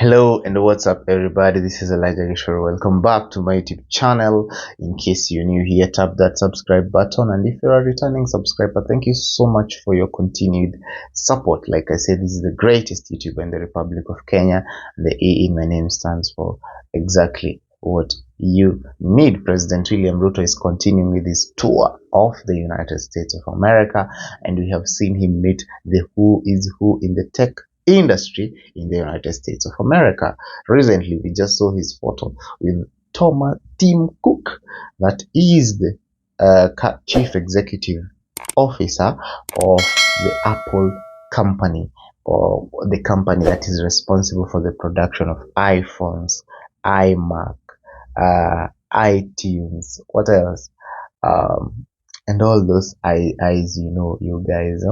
Hello and what's up everybody, this is Elijah Gichuru. Welcome back to my YouTube channel. In case you're new here, tap that subscribe button, and if you're a returning subscriber, thank you so much for your continued support. Like I said, this is the greatest YouTuber in the Republic of Kenya. The A in my name stands for exactly what you need. President William Ruto is continuing with his tour of the United States of America, and we have seen him meet the who is who in the tech industry in the United States of America. Recently, we just saw his photo with Tim Cook, that is the chief executive officer of the Apple company, or the company that is responsible for the production of iPhones, iMac, iTunes, what else? And all those eyes, you guys,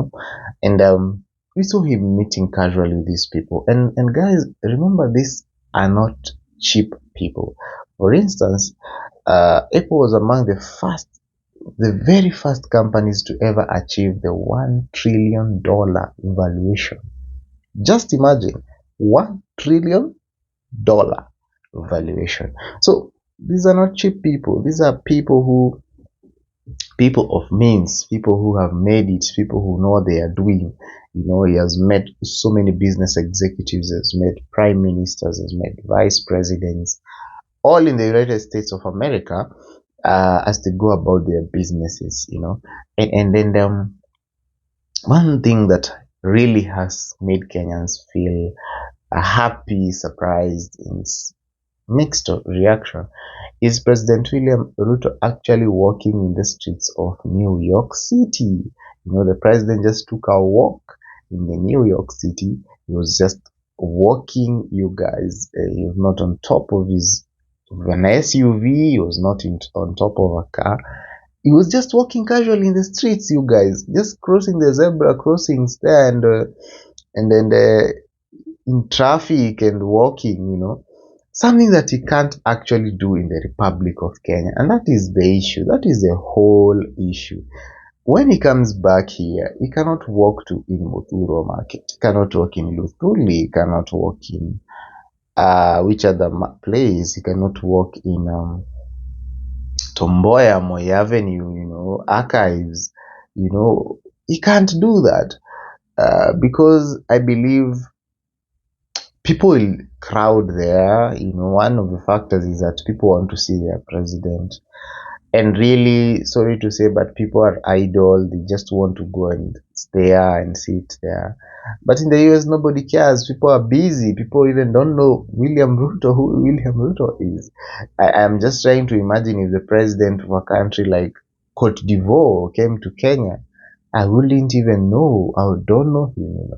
and we saw him meeting casually with these people. And guys, remember, these are not cheap people. For instance, Apple was among the very first companies to ever achieve the $1 trillion valuation. Just imagine, $1 trillion valuation. So these are not cheap people. These are people of means, people who have made it, people who know what they are doing. He has met so many business executives, has met prime ministers, has met vice presidents, all in the United States of America, as they go about their businesses, and then one thing that really has made Kenyans feel happy, surprised, and mixed reaction is President William Ruto actually walking in the streets of New York City. The president just took a walk in the New York City. He was just walking, you guys. He was not on top of an SUV. He was not on top of a car. He was just walking casually in the streets, you guys, just crossing the zebra crossings there, and then in traffic and walking, something that he can't actually do in the Republic of Kenya. And that is the issue. That is the whole issue. When he comes back here, he cannot walk to Muturo Market. He cannot walk in Luthuli. He cannot walk in which other place? He cannot walk in Tomboya, Moi Avenue, Archives. He can't do that because I believe people will crowd there. One of the factors is that people want to see their president. And really, sorry to say, but people are idle. They just want to go and stare and sit there. But in the US, nobody cares. People are busy. People even don't know who William Ruto is. I am just trying to imagine if the president of a country like Cote d'Ivoire came to Kenya, I wouldn't even know. I don't know him,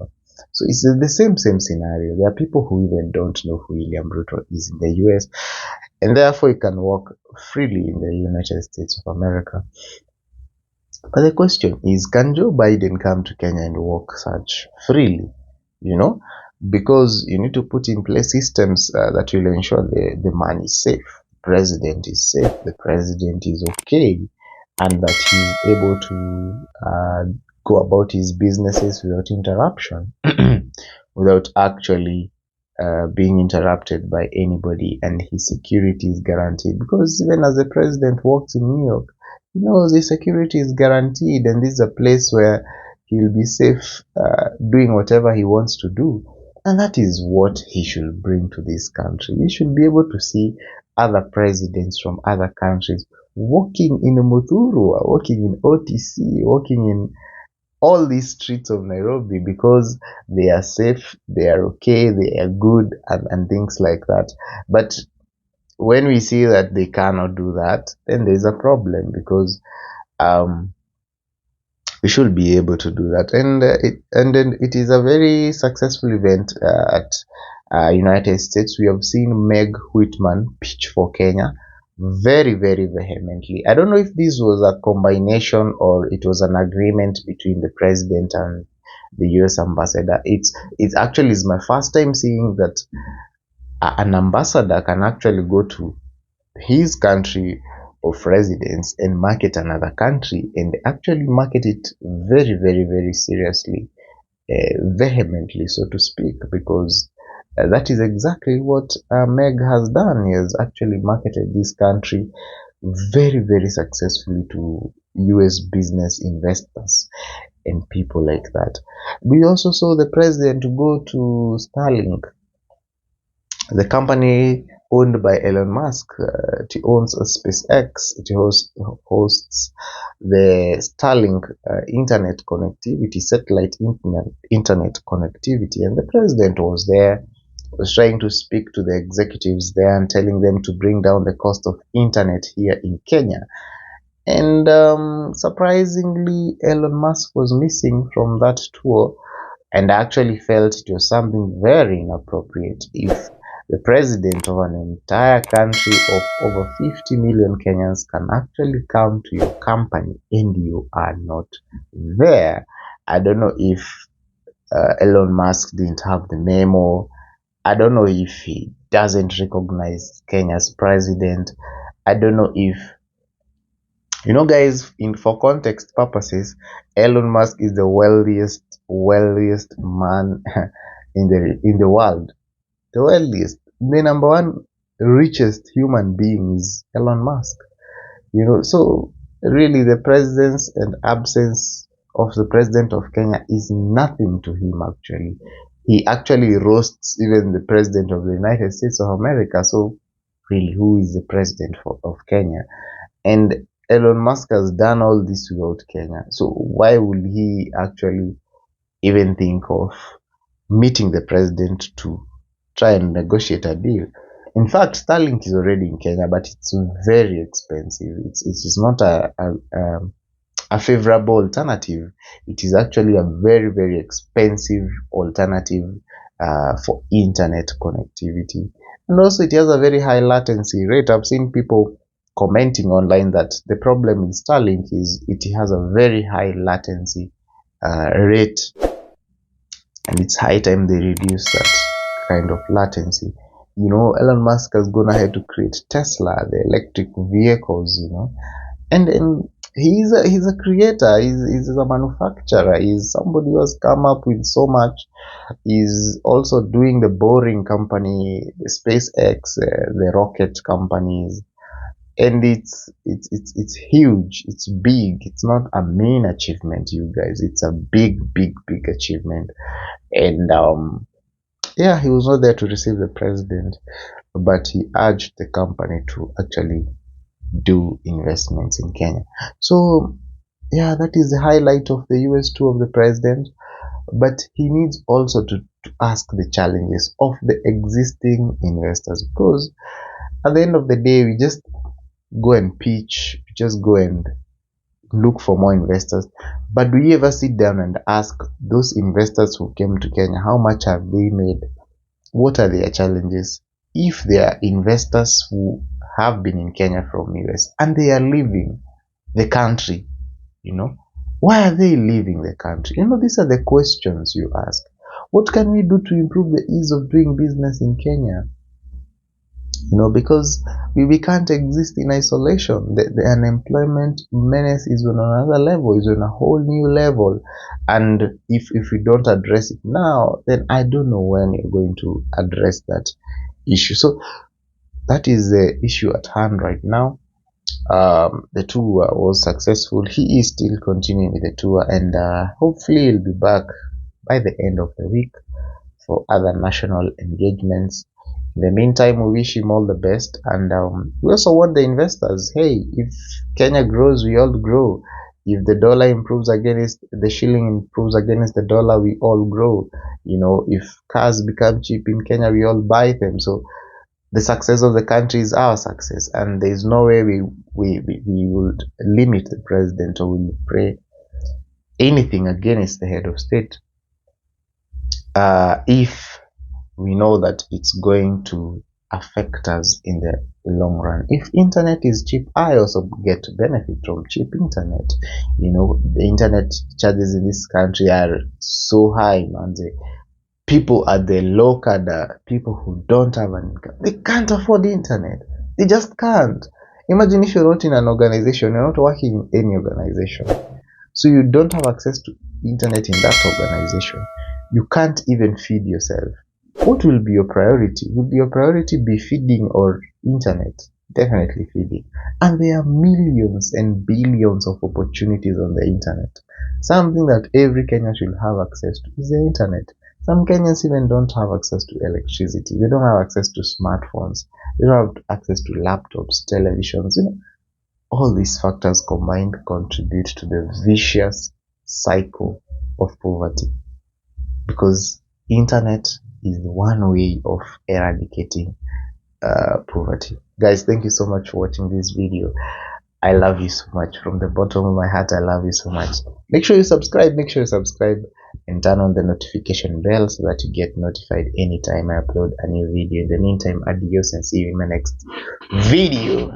So it's the same scenario. There are people who even don't know who William Ruto is in the US, and therefore he can walk freely in the United States of America. But the question is, can Joe Biden come to Kenya and walk such freely? Because you need to put in place systems that will ensure the man is safe, the president is safe, the president is okay, and that he's able to go about his businesses without interruption, without actually being interrupted by anybody, and his security is guaranteed. Because even as the president walks in New York, he knows his security is guaranteed, and this is a place where he'll be safe doing whatever he wants to do. And that is what he should bring to this country. We should be able to see other presidents from other countries walking in Muthurwa, walking in OTC, walking in all these streets of Nairobi, because they are safe, they are okay, they are good, and things like that. But when we see that they cannot do that, then there's a problem, because we should be able to do that. And then it is a very successful event at United States. We have seen Meg Whitman pitch for Kenya very, very vehemently. I don't know if this was a combination or it was an agreement between the president and the US ambassador. It's actually is my first time seeing that an ambassador can actually go to his country of residence and market another country, and actually market it very, very, very seriously, vehemently, so to speak, because That is exactly what Meg has done. He has actually marketed this country very, very successfully to US business investors and people like that. We also saw the president go to Starlink, the company owned by Elon Musk. It owns SpaceX. It hosts the Starlink internet connectivity, satellite internet connectivity, and the president was there, was trying to speak to the executives there and telling them to bring down the cost of internet here in Kenya. And surprisingly, Elon Musk was missing from that tour, and I actually felt it was something very inappropriate if the president of an entire country of over 50 million Kenyans can actually come to your company and you are not there. I don't know if Elon Musk didn't have the memo. I don't know if he doesn't recognize Kenya's president. I don't know if, guys, in for context purposes, Elon Musk is the wealthiest man in the world. The wealthiest, the number one richest human being is Elon Musk. So really the presence and absence of the president of Kenya is nothing to him actually. He actually roasts even the president of the United States of America. So really, who is the president of Kenya? And Elon Musk has done all this without Kenya. So why would he actually even think of meeting the president to try and negotiate a deal? In fact, Starlink is already in Kenya, but it's very expensive. It is not a favorable alternative. It is actually a very, very expensive alternative for internet connectivity. And also, it has a very high latency rate. I've seen people commenting online that the problem with Starlink is it has a very high latency rate, and it's high time they reduce that kind of latency. Elon Musk has gone ahead to create Tesla, the electric vehicles, and he's a creator, he's a manufacturer, he's somebody who has come up with so much. He's also doing the boring company, the SpaceX, the rocket companies, and it's huge, it's big. It's not a mean achievement, you guys. It's a big achievement. And yeah, he was not there to receive the president, but he urged the company to actually do investments in Kenya. So yeah, that is the highlight of the US tour of the president. But he needs also to ask the challenges of the existing investors, because at the end of the day, we just go and pitch, we just go and look for more investors. But do you ever sit down and ask those investors who came to Kenya, how much have they made? What are their challenges? If they are investors who have been in Kenya from US and they are leaving the country, why are they leaving the country? These are the questions you ask. What can we do to improve the ease of doing business in Kenya? Because we can't exist in isolation. The unemployment menace is on another level, is on a whole new level. And if we don't address it now, then I don't know when you're going to address that issue. So that is the issue at hand right now. The tour was successful. He is still continuing with the tour, and hopefully he'll be back by the end of the week for other national engagements. In the meantime, we wish him all the best, and we also want the investors, hey, if Kenya grows, we all grow. If the dollar improves against the shilling, improves against the dollar, we all grow. If cars become cheap in Kenya, we all buy them. So the success of the country is our success, and there is no way we would limit the president or will pray anything against the head of state if we know that it's going to affect us in the long run. If internet is cheap, I also get benefit from cheap internet. The internet charges in this country are so high, man. The people at the low cadre, people who don't have an income, they can't afford the internet. They just can't. Imagine if you're not in an organization, you're not working in any organization, so you don't have access to internet in that organization. You can't even feed yourself. What will be your priority? Will your priority be feeding or internet? Definitely feeding. And there are millions and billions of opportunities on the internet. Something that every Kenyan should have access to is the internet. Some Kenyans even don't have access to electricity. They don't have access to smartphones. They don't have access to laptops, televisions. All these factors combined contribute to the vicious cycle of poverty, because internet is one way of eradicating poverty. Guys, thank you so much for watching this video. I love you so much from the bottom of my heart. I love you so much. Make sure you subscribe, and turn on the notification bell so that you get notified anytime I upload a new video. In the meantime, adios and see you in my next video.